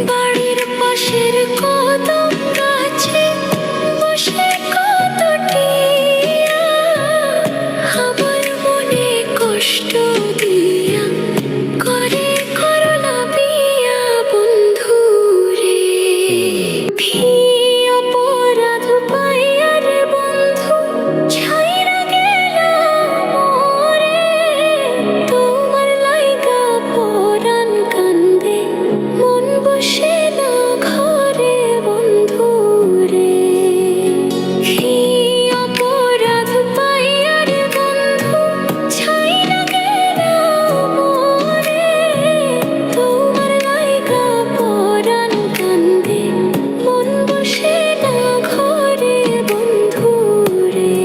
বাড়ির পাশের কদম গাছে বসে কত টিয়া আমার মনে কষ্ট দিয়া করে করলা বিয়া বন্ধু রে। অপরাধ পাইয়া রে বন্ধু ছাইরা গেলাম মোরে, তোমার লাইগা পরাণ কান্দে মন বসে না ঘরে বন্ধু রে। অপরাধ পাইয়া রে বন্ধু ছাইরা গেলাম মোরে, তোমার লাইগা পরাণ কান্দে মন বসে না ঘরে বন্ধু রে।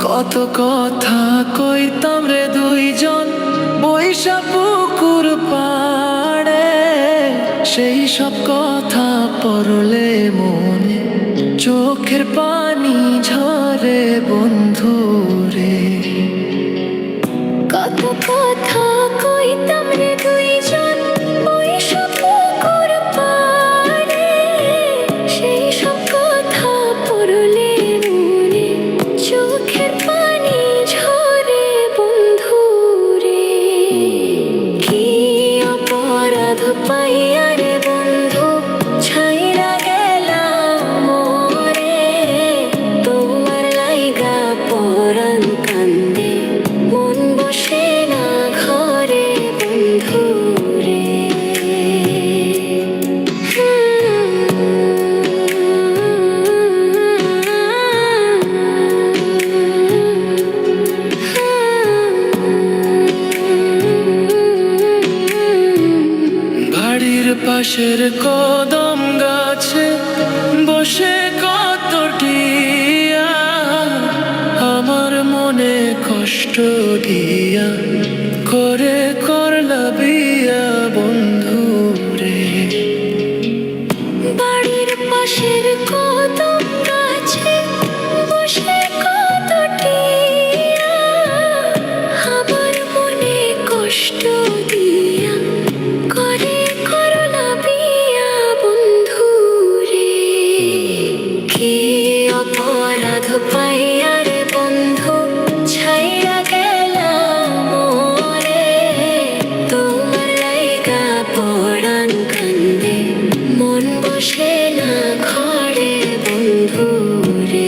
কত কথা কইতাম রে দুইজন বৈশা পুকুর পাড়ে, সেই সব কথা পড়লে মনে চোখের পানি ঝরে বন্ধু রে। কত কথা কইতাম রে দুইজন বৈশা পুকুর পাড়ে, সেই সব কথা পড়লে মনে চোখের পানি ঝরে বন্ধু রে। কি অপরাধ পাইয়া রে বন্ধু ছাইরা গেলাম মোরে, তোমার লাইগা পরাণ কান্দে মন বসে না ঘরে বন্ধু রে। বাড়ির পাশের কদম গাছে বসে কত টিয়া আমার মনে কষ্ট দিয়া করে করলা বিয়া বন্ধু রে। বাড়ির পাশের কদম গাছে বসে কত টিয়া আমার মনে কষ্ট দিয়া করে করলা বিয়া বন্ধু রে। কি অপরাধ পাইয়া রে বন্ধু ছাইরা গেলাম মোরে, তোমার লাইগা পরাণ কান্দে মন বসে না ঘরে বন্ধু রে।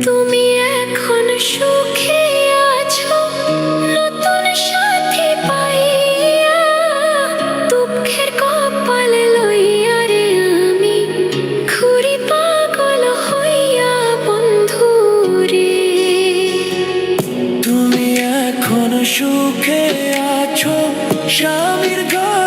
তুমি এখন সুখে আছো নতুন সাথী পাইয়া, দুঃখের কপাল লইয়া রে আমি ঘুরি পাগল হইয়া বন্ধু রে। তুমি এখন সুখে আছো স্বামীর ঘরে